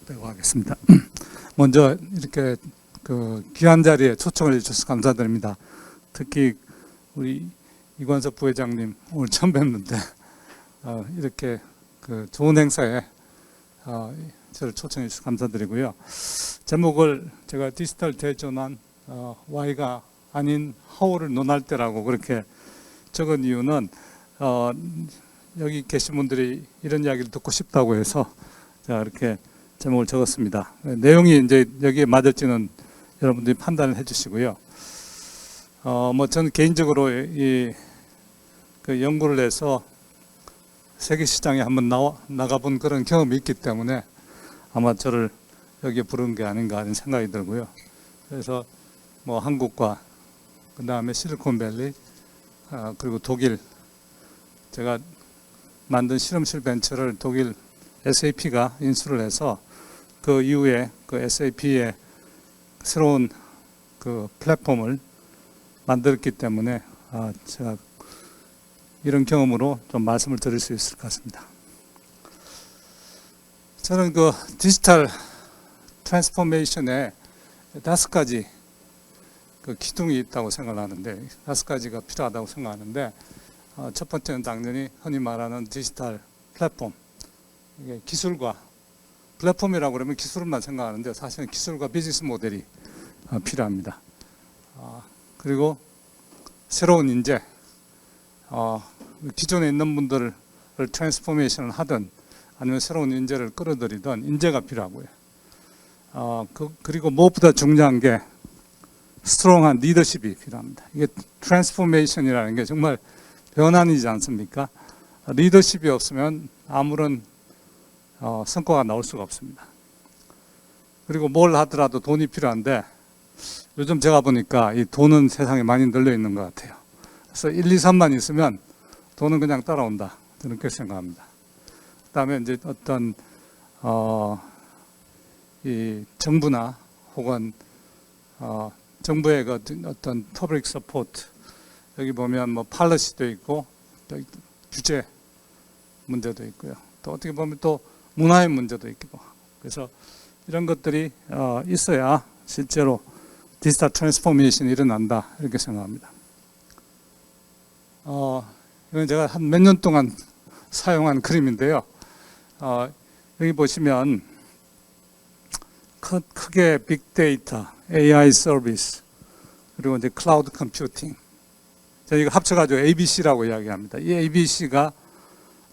빼고 하겠습니다. 먼저 이렇게 그 귀한 자리에 초청을 해주셔서 감사드립니다. 특히 우리 이관섭 부회장님 오늘 처음 뵙는데 이렇게 그 좋은 행사에 저를 초청해 주셔서 감사드리고요. 제목을 제가 디지털 대전환 Y가 아닌 How를 논할 때라고 그렇게 적은 이유는 여기 계신 분들이 이런 이야기를 듣고 싶다고 해서 제가 이렇게 제목을 적었습니다. 내용이 이제 여기에 맞을지는 여러분들이 판단을 해주시고요. 뭐 저는 개인적으로 그 연구를 해서 세계 시장에 한번 나가본 그런 경험이 있기 때문에 아마 저를 여기에 부른 게 아닌가 하는 생각이 들고요. 그래서 뭐 한국과 그 다음에 실리콘밸리 그리고 독일, 제가 만든 실험실 벤처를 독일 SAP가 인수를 해서 그 이후에 그 SAP의 새로운 그 플랫폼을 만들었기 때문에 제가 이런 경험으로 좀 말씀을 드릴 수 있을 것 같습니다. 저는 그 디지털 트랜스포메이션에 5가지 그 기둥이 있다고 생각하는데 5가지가 필요하다고 생각하는데 첫 번째는 당연히 흔히 말하는 디지털 플랫폼, 이게 기술과 플랫폼이라고 그러면 기술만 생각하는데 사실은 기술과 비즈니스 모델이 필요합니다. 그리고 새로운 인재, 기존에 있는 분들을 트랜스포메이션을 하든 아니면 새로운 인재를 끌어들이든 인재가 필요하고요. 그리고 무엇보다 중요한 게 스트롱한 리더십이 필요합니다. 이게 트랜스포메이션이라는 게 정말 변환이지 않습니까? 리더십이 없으면 아무런 성과가 나올 수가 없습니다. 그리고 뭘 하더라도 돈이 필요한데 요즘 제가 보니까 이 돈은 세상에 많이 널려 있는 것 같아요. 그래서 1, 2, 3만 있으면 돈은 그냥 따라온다. 저는 그렇게 생각합니다. 그 다음에 이제 어떤 이 정부나 혹은 정부의 그 어떤 퍼블릭 서포트, 여기 보면 뭐 팔러시도 있고 또 규제 문제도 있고요. 또 어떻게 보면 또 문화의 문제도 있고, 그래서 이런 것들이 있어야 실제로 디지털 트랜스포메이션이 일어난다 이렇게 생각합니다. 이건 제가 한 몇 년 동안 사용한 그림인데요. 여기 보시면 크게 빅데이터, AI 서비스, 그리고 이제 클라우드 컴퓨팅, 저희가 합쳐가지고 ABC라고 이야기합니다. 이 ABC가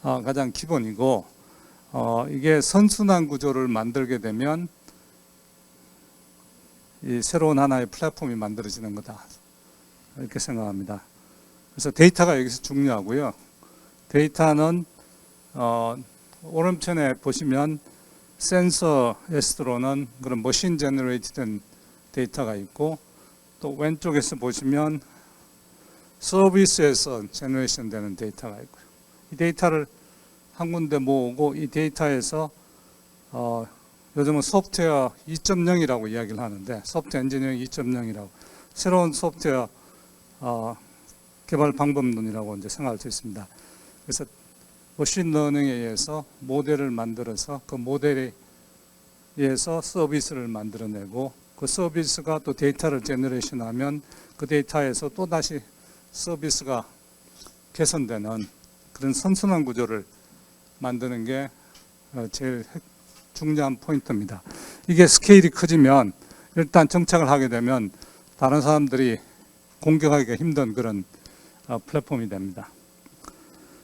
가장 기본이고, 이게 선순환 구조를 만들게 되면 이 새로운 하나의 플랫폼이 만들어지는 거다 이렇게 생각합니다. 그래서 데이터가 여기서 중요하고요. 데이터는 오른편에 보시면 센서에서 들어오는 그런 머신 제너레이티된 데이터가 있고, 또 왼쪽에서 보시면 서비스에서 제너레이션 되는 데이터가 있고요. 이 데이터를 한 군데 모으고 이 데이터에서 요즘은 소프트웨어 2.0이라고 이야기를 하는데, 소프트웨어 엔지니어링 2.0이라고 새로운 소프트웨어 개발 방법론이라고 이제 생각할 수 있습니다. 그래서 머신 러닝에 의해서 모델을 만들어서 그 모델에 의해서 서비스를 만들어내고, 그 서비스가 또 데이터를 제너레이션하면 그 데이터에서 또 다시 서비스가 개선되는 그런 선순환 구조를 만드는 게 제일 중요한 포인트입니다. 이게 스케일이 커지면 일단 정착을 하게 되면 다른 사람들이 공격하기가 힘든 그런 플랫폼이 됩니다.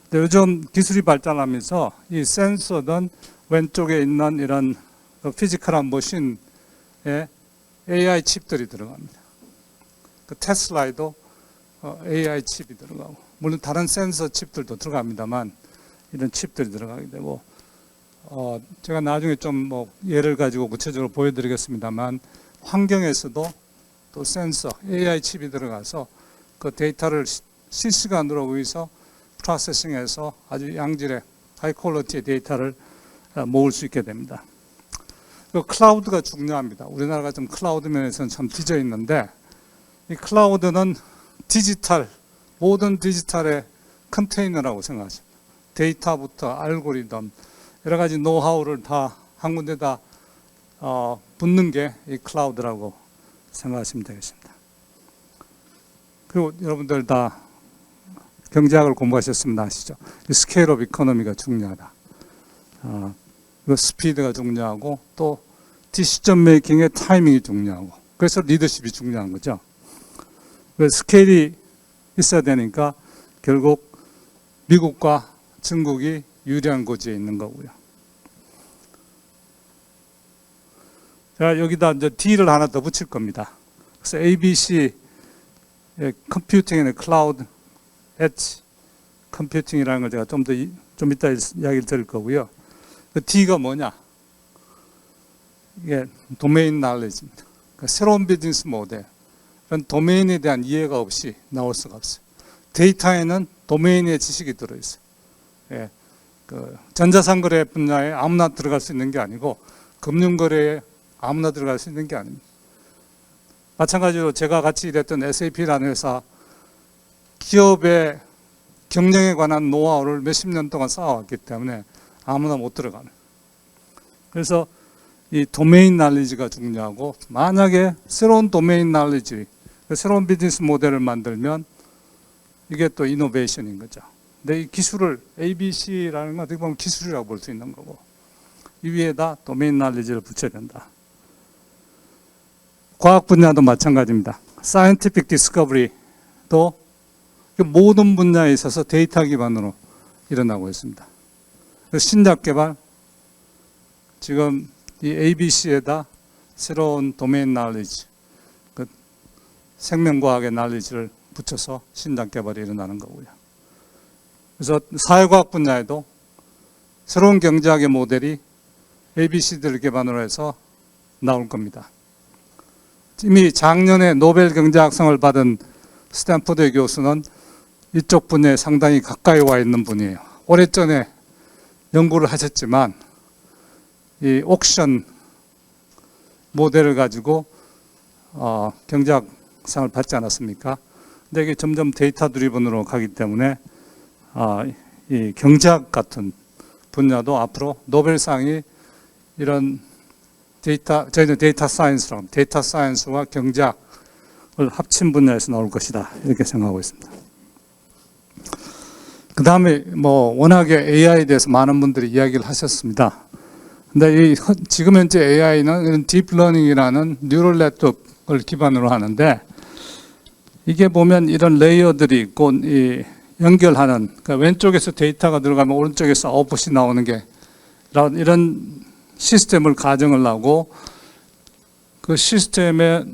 근데 요즘 기술이 발전하면서 이 센서든 왼쪽에 있는 이런 피지컬한 머신에 AI 칩들이 들어갑니다. 그 테슬라에도 AI 칩이 들어가고, 물론 다른 센서 칩들도 들어갑니다만 이런 칩들이 들어가게 되고, 제가 나중에 좀 뭐 예를 가지고 구체적으로 보여드리겠습니다만 환경에서도 또 센서, AI 칩이 들어가서 그 데이터를 실시간으로 의해서 프로세싱해서 아주 양질의 하이 퀄리티의 데이터를 모을 수 있게 됩니다. 그 클라우드가 중요합니다. 우리나라가 좀 클라우드 면에서는 참 뒤져 있는데, 이 클라우드는 디지털, 모든 디지털의 컨테이너라고 생각하십니다. 데이터부터 알고리즘, 여러 가지 노하우를 다 한 군데다 붙는 게 이 클라우드라고 생각하시면 되겠습니다. 그리고 여러분들 다 경제학을 공부하셨으면 아시죠? 스케일 오브 이코노미가 중요하다. 그 스피드가 중요하고 또 디시전 메이킹의 타이밍이 중요하고 그래서 리더십이 중요한 거죠. 그 스케일이 있어야 되니까 결국 미국과 중국이 유리한 고지에 있는 거고요. 자, 여기다 이제 D를 하나 더 붙일 겁니다. 그래서 ABC 컴퓨팅 앤 클라우드 엣지 컴퓨팅이라는 걸 제가 좀 이따 이야기를 드릴 거고요. 그 D가 뭐냐? 이게 도메인 날리지입니다. 그러니까 새로운 비즈니스 모델, 이런 도메인에 대한 이해가 없이 나올 수가 없어요. 데이터에는 도메인의 지식이 들어있어요. 예, 그 전자상거래 분야에 아무나 들어갈 수 있는 게 아니고 금융거래에 아무나 들어갈 수 있는 게 아닙니다. 마찬가지로 제가 같이 일했던 SAP라는 회사, 기업의 경영에 관한 노하우를 몇십 년 동안 쌓아왔기 때문에 아무나 못 들어가는. 그래서 이 도메인 날리지가 중요하고, 만약에 새로운 도메인 날리지, 새로운 비즈니스 모델을 만들면 이게 또 이노베이션인 거죠. 근데 이 기술을 ABC라는 건 어떻게 보면 기술이라고 볼 수 있는 거고, 이 위에다 도메인 날리지를 붙여야 된다. 과학 분야도 마찬가지입니다. 사이언티픽 디스커버리도 모든 분야에 있어서 데이터 기반으로 일어나고 있습니다. 신약 개발, 지금 이 ABC에다 새로운 도메인 날리지, 그 생명과학의 날리지를 붙여서 신약 개발이 일어나는 거고요. 그래서 사회과학 분야에도 새로운 경제학의 모델이 ABC들을 기반으로 해서 나올 겁니다. 이미 작년에 노벨 경제학상을 받은 스탠포드의 교수는 이쪽 분야에 상당히 가까이 와 있는 분이에요. 오래전에 연구를 하셨지만 이 옥션 모델을 가지고 경제학상을 받지 않았습니까? 근데 이게 점점 데이터 드리븐으로 가기 때문에 이 경제학 같은 분야도 앞으로 노벨상이 이런 저희는 데이터 사이언스라고 합니다. 데이터 사이언스와 경제학을 합친 분야에서 나올 것이다, 이렇게 생각하고 있습니다. 그 다음에 뭐 워낙에 AI에 대해서 많은 분들이 이야기를 하셨습니다. 근데 지금 현재 AI는 이런 딥러닝이라는 뉴럴 네트워크를 기반으로 하는데, 이게 보면 이런 레이어들이 있고 이 연결하는, 그러니까 왼쪽에서 데이터가 들어가면 오른쪽에서 아웃풋이 나오는 게 이런 시스템을 가정을 하고, 그 시스템의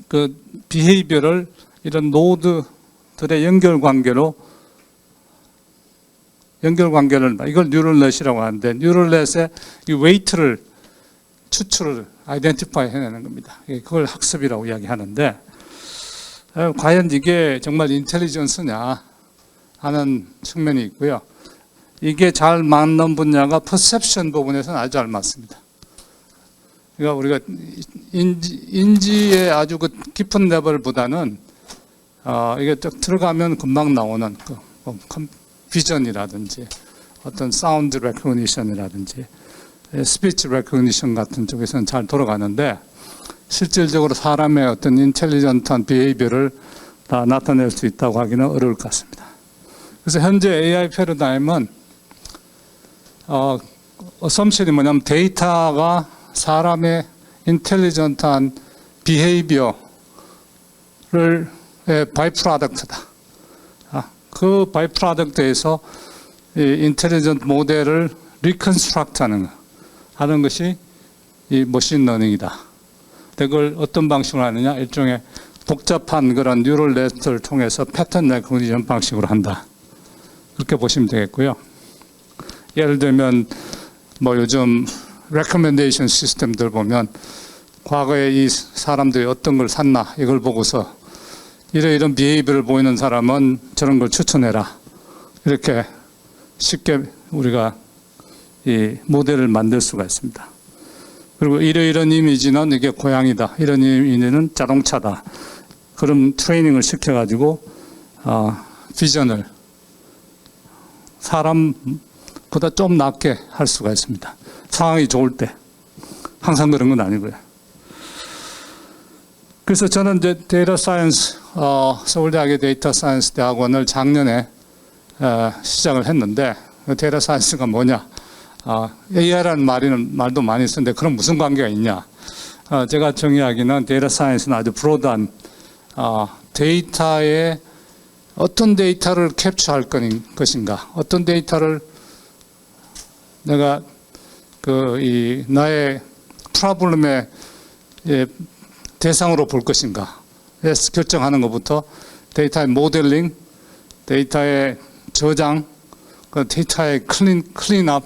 그 비헤이비어를 이런 노드들의 연결관계를 이걸 뉴럴넷이라고 하는데, 뉴럴넷의 이 웨이트를 추출을 아이덴티파이 해내는 겁니다. 그걸 학습이라고 이야기하는데, 과연 이게 정말 인텔리전스냐 하는 측면이 있고요. 이게 잘 맞는 분야가 퍼셉션 부분에서는 아주 잘 맞습니다. 그러니까 우리가 인지의 아주 그 깊은 레벨보다는 이게 쭉 들어가면 금방 나오는 비전이라든지 어떤 사운드 레코니션이라든지 스피치 레코니션 같은 쪽에서는 잘 돌아가는데, 실질적으로 사람의 어떤 인텔리전트한 비헤이비어를 다 나타낼 수 있다고 하기는 어려울 것 같습니다. 그래서 현재 AI 패러다임은 어썸션이 뭐냐면 데이터가 사람의 인텔리전트한 비헤이비어를 바이 프로덕트다. 그 바이 프로덕트에서 인텔리전트 모델을 리컨스트럭트 하는 것이 이 머신 러닝이다. 그걸 어떤 방식으로 하느냐, 일종의 복잡한 그런 뉴럴 네트워크를 통해서 패턴 레코니션 방식으로 한다, 그렇게 보시면 되겠고요. 예를 들면 뭐 요즘 레커멘데이션 시스템들 보면 과거에 이 사람들이 어떤 걸 샀나 이걸 보고서 이런 비헤이비어를 보이는 사람은 저런 걸 추천해라, 이렇게 쉽게 우리가 이 모델을 만들 수가 있습니다. 그리고 이런 이미지는 이게 고양이다, 이런 이미지는 자동차다, 그럼 트레이닝을 시켜가지고 비전을 사람보다 좀 낮게 할 수가 있습니다. 상황이 좋을 때. 항상 그런 건 아니고요. 그래서 저는 이제 데이터 사이언스, 서울대학의 데이터 사이언스 대학원을 작년에 시작을 했는데, 데이터 사이언스가 뭐냐? AI라는 말도 많이 쓰는데 그럼 무슨 관계가 있냐? 제가 정의하기는 데이터 사이언스는 아주 브로드한 데이터에 어떤 데이터를 캡처할 것인가, 어떤 데이터를 내가 나의 프로블럼의 대상으로 볼 것인가 결정하는 것부터 데이터의 모델링, 데이터의 저장, 그 데이터의 클린업,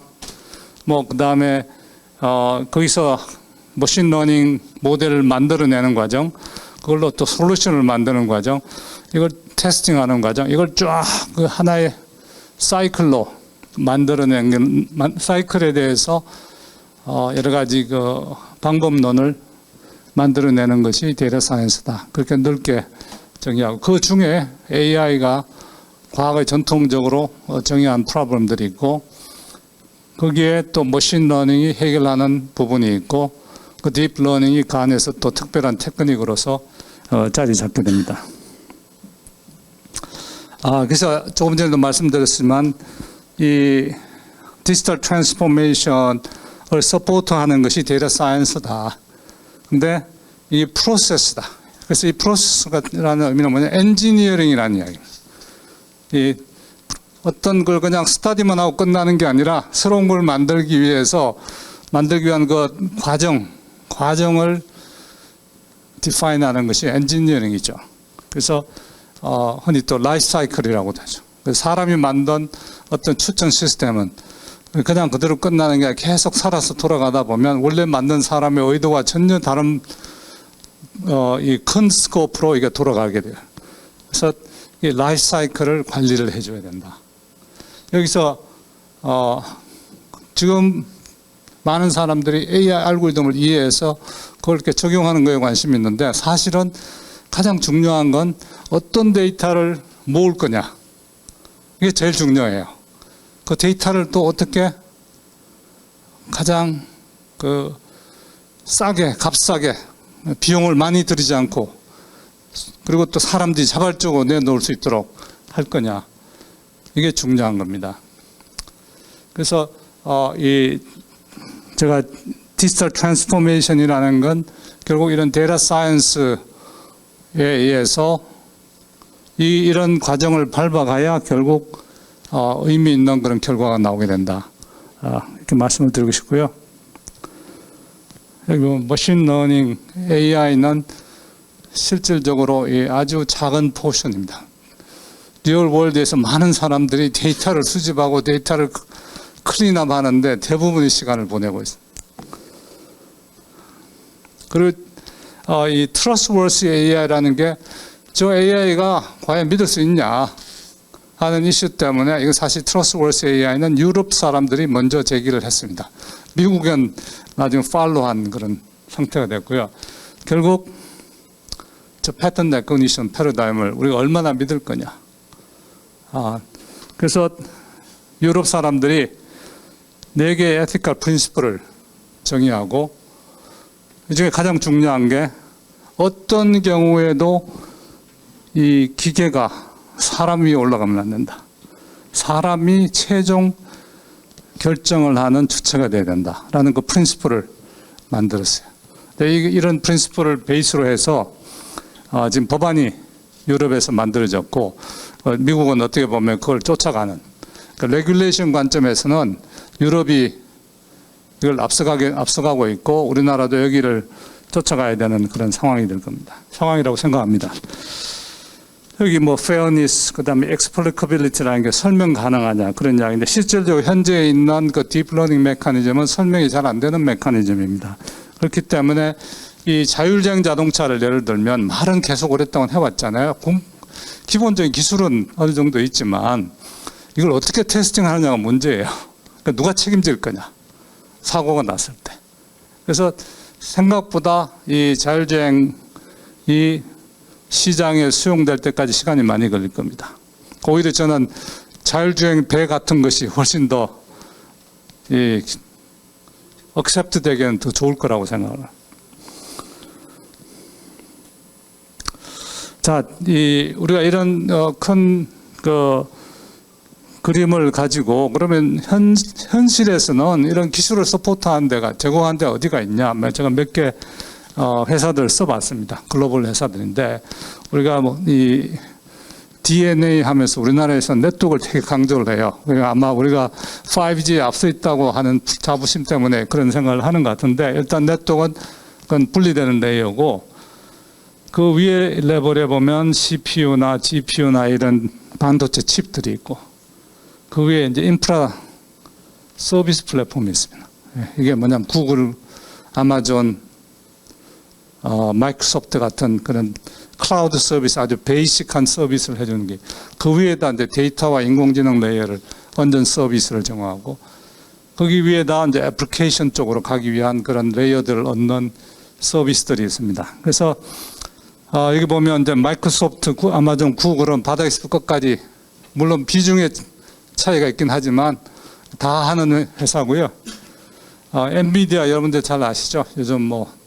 그 다음에 거기서 머신러닝 모델을 만들어내는 과정, 그걸로 또 솔루션을 만드는 과정, 이걸 테스팅하는 과정, 이걸 쫙 그 하나의 사이클로 만들어낸 사이클에 대해서 여러 가지 그 방법론을 만들어내는 것이 데이터 사이언스다. 그렇게 넓게 정의하고, 그 중에 AI가 과거에 전통적으로 정의한 프로블럼들이 있고, 거기에 또 머신러닝이 해결하는 부분이 있고, 그 딥러닝이 그 안에서 또 특별한 테크닉으로서 자리 잡게 됩니다. 그래서 조금 전에도 말씀드렸지만 이 디지털 트랜스포메이션을 서포트하는 것이 데이터 사이언스다. 근데 이 프로세스다. 그래서 이 프로세스라는 의미는 뭐냐? 엔지니어링이라는 이야기입니다. 이 어떤 걸 그냥 스터디만 하고 끝나는 게 아니라 새로운 걸 만들기 위한 그 과정을 디파인하는 것이 엔지니어링이죠. 그래서 흔히 또 라이프 사이클이라고도 하죠. 사람이 만든 어떤 추천 시스템은 그냥 그대로 끝나는 게 아니라 계속 살아서 돌아가다 보면 원래 만든 사람의 의도와 전혀 다른 이 큰 스코프로 이게 돌아가게 돼요. 그래서 이 라이프 사이클을 관리를 해줘야 된다. 여기서 지금 많은 사람들이 AI 알고리즘을 이해해서 그걸 이렇게 적용하는 거에 관심이 있는데, 사실은 가장 중요한 건 어떤 데이터를 모을 거냐. 이게 제일 중요해요. 그 데이터를 또 어떻게 가장 값싸게 비용을 많이 들이지 않고, 그리고 또 사람들이 자발적으로 내놓을 수 있도록 할 거냐. 이게 중요한 겁니다. 그래서 제가 디지털 트랜스포메이션이라는 건 결국 이런 데이터 사이언스에 의해서 이런 과정을 밟아가야 결국 의미 있는 그런 결과가 나오게 된다. 이렇게 말씀을 드리고 싶고요. 그리고 머신러닝 AI는 실질적으로 아주 작은 포션입니다. 리얼 월드에서 많은 사람들이 데이터를 수집하고 데이터를 클린업 하는데 대부분의 시간을 보내고 있습니다. 그리고 이 트러스트워시 AI라는 게 저 AI가 과연 믿을 수 있냐 하는 이슈 때문에, 이거 사실 트러스트워시 AI는 유럽 사람들이 먼저 제기를 했습니다. 미국은 나중에 팔로우한 그런 상태가 됐고요. 결국 저 패턴 레코니션 패러다임을 우리가 얼마나 믿을 거냐. 그래서 유럽 사람들이 4개의 에티컬 프린시플을 정의하고, 이 중에 가장 중요한 게 어떤 경우에도 이 기계가 사람 위에 올라가면 안 된다. 사람이 최종 결정을 하는 주체가 돼야 된다라는 그 프린시플을 만들었어요. 이런 프린시플을 베이스로 해서 지금 법안이 유럽에서 만들어졌고, 미국은 어떻게 보면 그걸 쫓아가는, 레귤레이션 관점에서는 유럽이 이걸 앞서가고 있고, 우리나라도 여기를 쫓아가야 되는 그런 상황이 될 겁니다. 상황이라고 생각합니다. 여기 fairness, 그 다음에 explicability라는 게 설명 가능하냐 그런 이야기인데, 실질적으로 현재 있는 그 딥러닝 메커니즘은 설명이 잘 안 되는 메커니즘입니다. 그렇기 때문에 이 자율주행 자동차를 예를 들면 말은 계속 오랫동안 해왔잖아요. 기본적인 기술은 어느 정도 있지만 이걸 어떻게 테스팅하느냐가 문제예요. 그러니까 누가 책임질 거냐, 사고가 났을 때. 그래서 생각보다 이 자율주행이 시장에 수용될 때까지 시간이 많이 걸릴 겁니다. 오히려 저는 자율주행 배 같은 것이 훨씬 더 accept 되기에는 더 좋을 거라고 생각을 해요. 자, 우리가 이런 큰 그림을 가지고 그러면 현실에서는 이런 기술을 서포트하는 데가 제공하는 데가 어디가 있냐? 제가 몇 개 회사들 써봤습니다. 글로벌 회사들인데 우리가 뭐 이 DNA 하면서 우리나라에서 네트워크를 되게 강조를 해요. 그러니까 아마 우리가 5G에 앞서 있다고 하는 자부심 때문에 그런 생각을 하는 것 같은데 일단 네트워크는 그건 분리되는 레이어고 그 위에 레벨에 보면 CPU나 GPU나 이런 반도체 칩들이 있고 그 위에 이제 인프라 서비스 플랫폼이 있습니다. 이게 뭐냐면 구글, 아마존, 마이크로소프트 같은 그런 클라우드 서비스 아주 베이직한 서비스를 해주는 게 그 위에다 이제 데이터와 인공지능 레이어를 얹은 서비스를 제공하고 거기 위에다 이제 애플리케이션 쪽으로 가기 위한 그런 레이어들을 얹는 서비스들이 있습니다. 그래서 여기 보면 이제 마이크로소프트, 아마존, 구글은 바닥에서 끝까지 물론 비중의 차이가 있긴 하지만 다 하는 회사고요. 엔비디아 여러분들 잘 아시죠? 요즘 뭐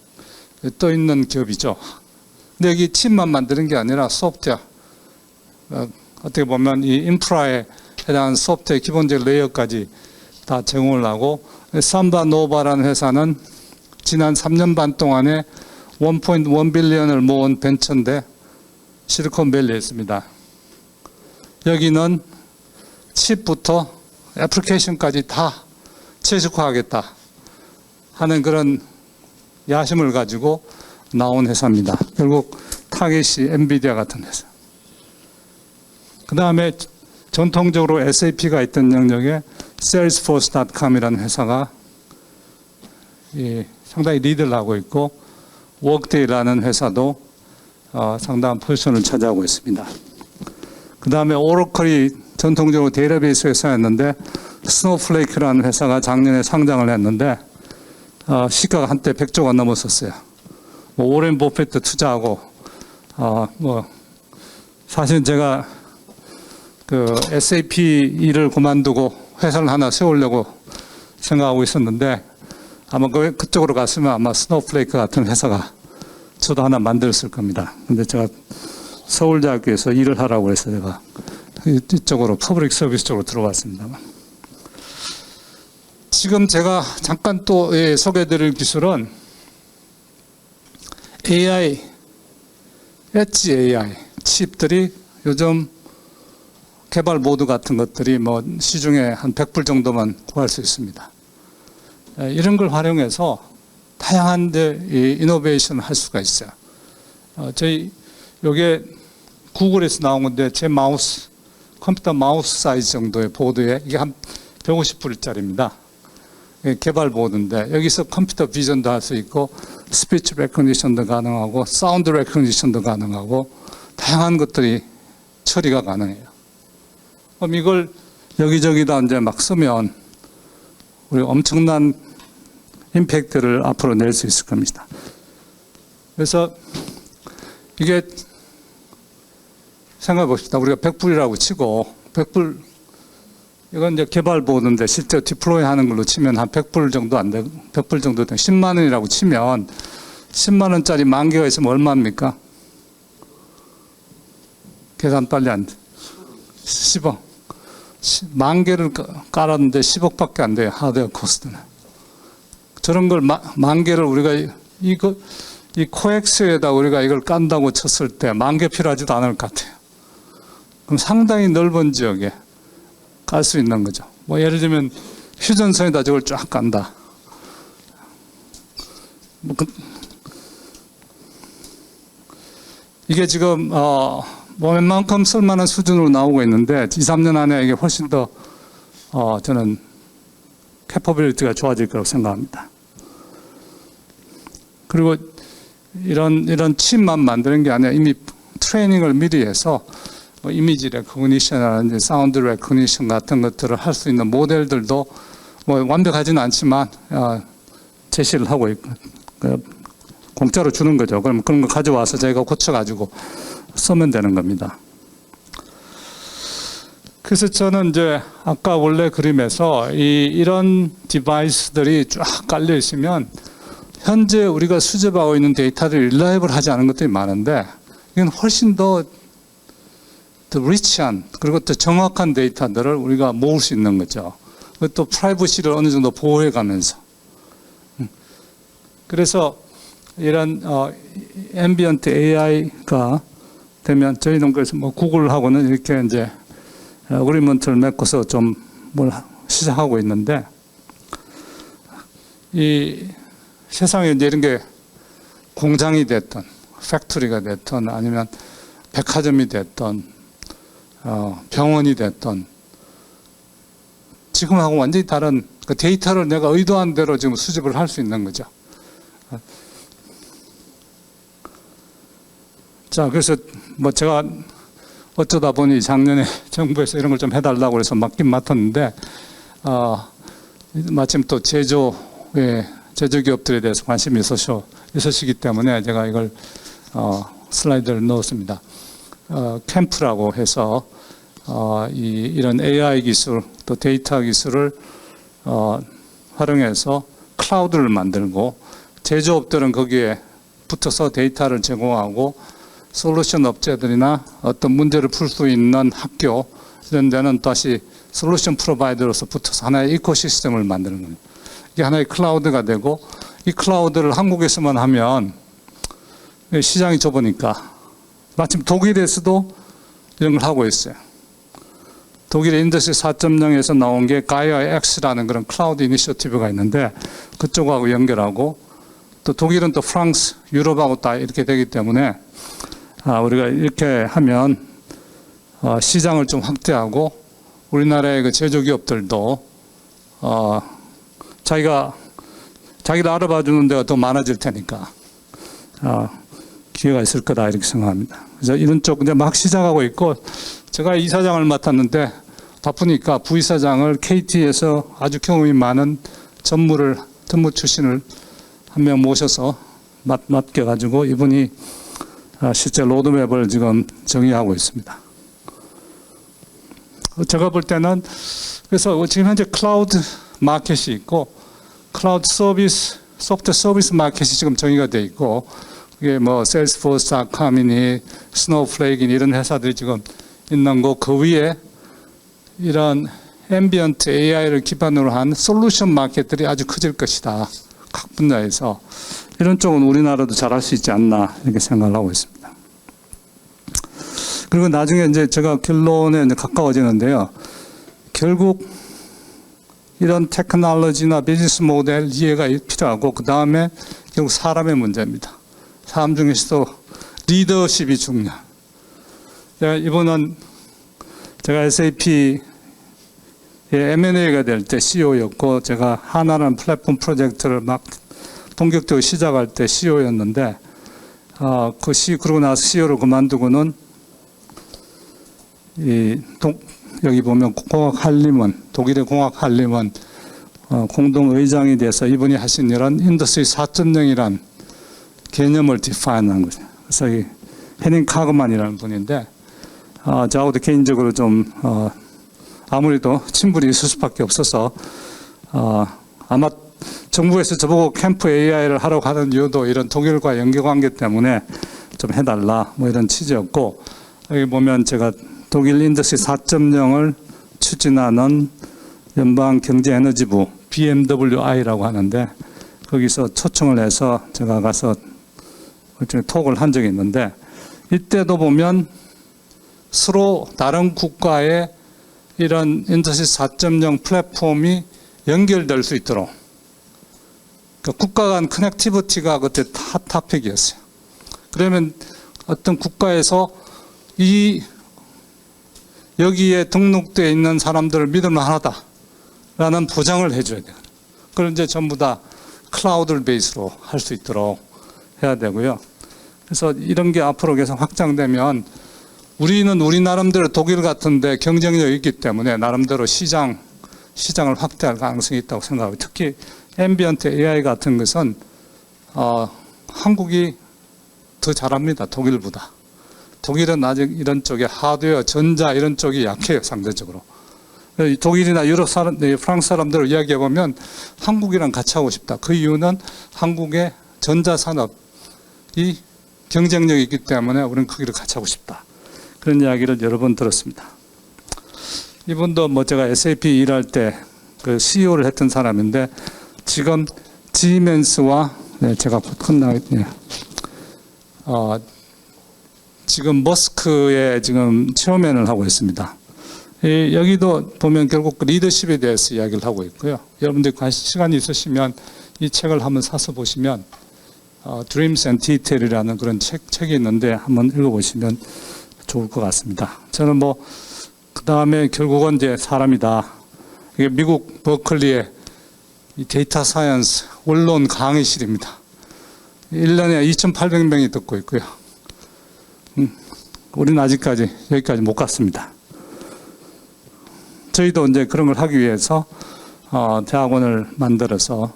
떠 있는 기업이죠. 근데 여기 칩만 만드는 게 아니라 소프트웨어, 어떻게 보면 이 인프라에 해당하는 소프트웨어 기본적 레이어까지 다 제공을 하고 삼바노바라는 회사는 지난 3년 반 동안에 1.1 빌리언을 모은 벤처인데 실리콘밸리에 있습니다. 여기는 칩부터 애플리케이션까지 다 최적화하겠다 하는 그런 야심을 가지고 나온 회사입니다. 결국 타겟이 엔비디아 같은 회사. 그 다음에 전통적으로 SAP가 있던 영역에 Salesforce.com이라는 회사가 상당히 리드를 하고 있고 워크데이라는 회사도 상당한 포지션을 차지하고 있습니다. 그 다음에 오라클이 전통적으로 데이터베이스 회사였는데 스노우플레이크라는 회사가 작년에 상장을 했는데 시가가 한때 100조가 넘었었어요. 뭐 오렌 버핏도 투자하고 뭐 사실 제가 그 SAP 일을 그만두고 회사를 하나 세우려고 생각하고 있었는데 아마 그쪽으로 갔으면 아마 스노우플레이크 같은 회사가 저도 하나 만들었을 겁니다. 근데 제가 서울대학교에서 일을 하라고 해서 제가 이쪽으로 퍼블릭 서비스 쪽으로 들어갔습니다만 지금 제가 잠깐 또 소개해드릴 기술은 AI, 엣지 AI 칩들이 요즘 개발 모드 같은 것들이 뭐 시중에 한 100불 정도만 구할 수 있습니다. 이런 걸 활용해서 다양한 데 이노베이션을 할 수가 있어요. 저희 요게 구글에서 나온 건데 제 마우스, 컴퓨터 마우스 사이즈 정도의 보드에 이게 한 150불짜리입니다. 개발 보드인데 여기서 컴퓨터 비전도 할 수 있고 스피치 레코니션도 가능하고 사운드 레코니션도 가능하고 다양한 것들이 처리가 가능해요. 그럼 이걸 여기저기다 이제 막 쓰면 우리 엄청난 임팩트를 앞으로 낼 수 있을 겁니다. 그래서 이게 생각해 봅시다. 우리가 100불이라고 치고 100불 이건 이제 개발 보드인데 실제 디플로이 하는 걸로 치면 한 100불 정도 안 되고 100불 정도 되면 10만 원이라고 치면 10만 원짜리 만 개가 있으면 얼마입니까? 계산 빨리 안 돼. 10억. 만 개를 깔았는데 10억밖에 안 돼요. 하드웨어 코스트는. 저런 걸 만 개를 우리가 이 코엑스에다 우리가 이걸 깐다고 쳤을 때 만 개 필요하지도 않을 것 같아요. 그럼 상당히 넓은 지역에 깔 수 있는 거죠. 뭐 예를 들면 휴전선에다 저걸 쫙 깐다. 이게 지금 뭐 웬만큼 쓸만한 수준으로 나오고 있는데 2, 3년 안에 이게 훨씬 더 저는 캐퍼빌리티가 좋아질 거라고 생각합니다. 그리고 이런 칩만 만드는 게 아니라 이미 트레이닝을 미리 해서 뭐 이미지 레코니션이라든지 사운드 레코니션 같은 것들을 할 수 있는 모델들도 뭐 완벽하지는 않지만 제시를 하고 있고 공짜로 주는 거죠. 그럼 그런 거 가져와서 저희가 고쳐가지고 쓰면 되는 겁니다. 그래서 저는 이제 아까 원래 그림에서 이런 디바이스들이 쫙 깔려 있으면 현재 우리가 수집하고 있는 데이터를 릴라이블하지 않은 것들이 많은데 이건 훨씬 더 리치한 그리고 더 정확한 데이터들을 우리가 모을 수 있는 거죠. 또 프라이버시를 어느 정도 보호해 가면서. 그래서 이런 앰비언트 AI가 되면 저희는 그래서 뭐 구글하고는 이렇게 이제 어그리먼트를 맺고서 좀 뭘 시작하고 있는데 이 세상에 이제 이런 게 공장이 됐던 팩토리가 됐던 아니면 백화점이 됐던 병원이 됐던 지금하고 완전히 다른 그 데이터를 내가 의도한 대로 지금 수집을 할 수 있는 거죠. 자, 그래서 뭐 제가 어쩌다 보니 작년에 정부에서 이런 걸 좀 해달라고 해서 맡긴 맡았는데 마침 또 제조기업들에 대해서 관심이 있으시기 때문에 제가 이걸 슬라이드를 넣었습니다. 캠프라고 해서 이런 AI 기술 또 데이터 기술을 활용해서 클라우드를 만들고 제조업들은 거기에 붙어서 데이터를 제공하고 솔루션 업체들이나 어떤 문제를 풀 수 있는 학교 이런 데는 다시 솔루션 프로바이더로서 붙어서 하나의 이코시스템을 만드는 겁니다. 이게 하나의 클라우드가 되고 이 클라우드를 한국에서만 하면 시장이 좁으니까 마침 독일에서도 이런 걸 하고 있어요. 독일의 인더스트리 4.0에서 나온 게 가이아 X라는 그런 클라우드 이니셔티브가 있는데 그쪽하고 연결하고 또 독일은 또 프랑스, 유럽하고 다 이렇게 되기 때문에 우리가 이렇게 하면 시장을 좀 확대하고 우리나라의 그 제조기업들도 자기를 알아봐 주는 데가 더 많아질 테니까 기회가 있을 거다 이렇게 생각합니다. 그래서 이런 쪽 이제 막 시작하고 있고 제가 이사장을 맡았는데 바쁘니까 부이사장을 KT에서 아주 경험이 많은 전무 출신을 한 명 모셔서 맡겨가지고 이분이 실제 로드맵을 지금 정의하고 있습니다. 제가 볼 때는 그래서 지금 현재 클라우드 마켓이 있고 클라우드 서비스, 소프트웨어 서비스 마켓이 지금 정의가 돼 있고 그게 뭐 세일스포스닷컴이니 스노우플레이크니 이런 회사들이 지금 있는 거 그 위에 이런 앰비언트 AI를 기반으로 한 솔루션 마켓들이 아주 커질 것이다. 각 분야에서 이런 쪽은 우리나라도 잘할 수 있지 않나 이렇게 생각을 하고 있습니다. 그리고 나중에 이제 제가 결론에 이제 가까워지는데요. 결국 이런 테크놀로지나 비즈니스 모델 이해가 필요하고 그 다음에 결국 사람의 문제입니다. 사람 중에서도 리더십이 중요한. 이번은 제가 SAP의 M&A가 될 때 CEO였고 제가 하나라는 플랫폼 프로젝트를 막 본격적으로 시작할 때 CEO였는데 그러고 나서 CEO를 그만두고는 여기 보면 독일의 공학 한림원 공동의장이 돼서 이분이 하신 이런 인더스트리 4.0이란 개념을 디파인한 거죠. 그래서 이 헤닝 카그만이라는 분인데 저하고도 개인적으로 좀 아무래도 친분이 있을 수밖에 없어서 아마 정부에서 저보고 캠프 AI를 하라고 하는 이유도 이런 독일과 연계관계 때문에 좀 해달라 뭐 이런 취지였고 여기 보면 제가 독일 인더스트리 4.0을 추진하는 연방경제에너지부 BMWI라고 하는데 거기서 초청을 해서 제가 가서 톡을 한 적이 있는데 이때도 보면 서로 다른 국가의 이런 인더스트리 4.0 플랫폼이 연결될 수 있도록 그러니까 국가 간 커넥티비티가 그때 핫 토픽이었어요. 그러면 어떤 국가에서 여기에 등록되어 있는 사람들을 믿을 만하다라는 보장을 해줘야 돼요. 그걸 이제 전부 다 클라우드 베이스로 할 수 있도록 해야 되고요. 그래서 이런 게 앞으로 계속 확장되면 우리는 우리 나름대로 독일 같은데 경쟁력이 있기 때문에 나름대로 시장을 확대할 가능성이 있다고 생각하고 특히 앰비언트 AI 같은 것은 한국이 더 잘합니다. 독일보다. 독일은 아직 이런 쪽에 하드웨어, 전자 이런 쪽이 약해요, 상대적으로. 독일이나 유럽 사람, 프랑스 사람들을 이야기해 보면 한국이랑 같이 하고 싶다. 그 이유는 한국의 전자 산업이 경쟁력이 있기 때문에 우리는 거기를 같이 하고 싶다. 그런 이야기를 여러 번 들었습니다. 이분도 뭐 제가 SAP 일할 때 그 CEO를 했던 사람인데 지금 지멘스와 제가 곧 끝나겠네요. 지금 머스크의 지금 체어맨을 하고 있습니다. 여기도 보면 결국 리더십에 대해서 이야기를 하고 있고요. 여러분들 시간이 있으시면 이 책을 한번 사서 보시면 Dreams and Detail이라는 그런 책이 있는데 한번 읽어보시면 좋을 것 같습니다. 저는 뭐 그 다음에 결국은 이제 사람이다. 이게 미국 버클리의 이 데이터 사이언스 원론 강의실입니다. 1년에 2,800명이 듣고 있고요. 우리는 아직까지 여기까지 못 갔습니다. 저희도 이제 그런 걸 하기 위해서 대학원을 만들어서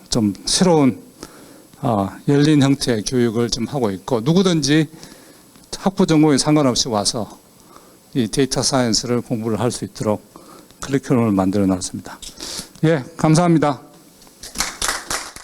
좀 새로운 열린 형태의 교육을 좀 하고 있고 누구든지 학부 전공에 상관없이 와서 이 데이터 사이언스를 공부를 할 수 있도록 커리큘럼을 만들어 놨습니다. 예, 감사합니다.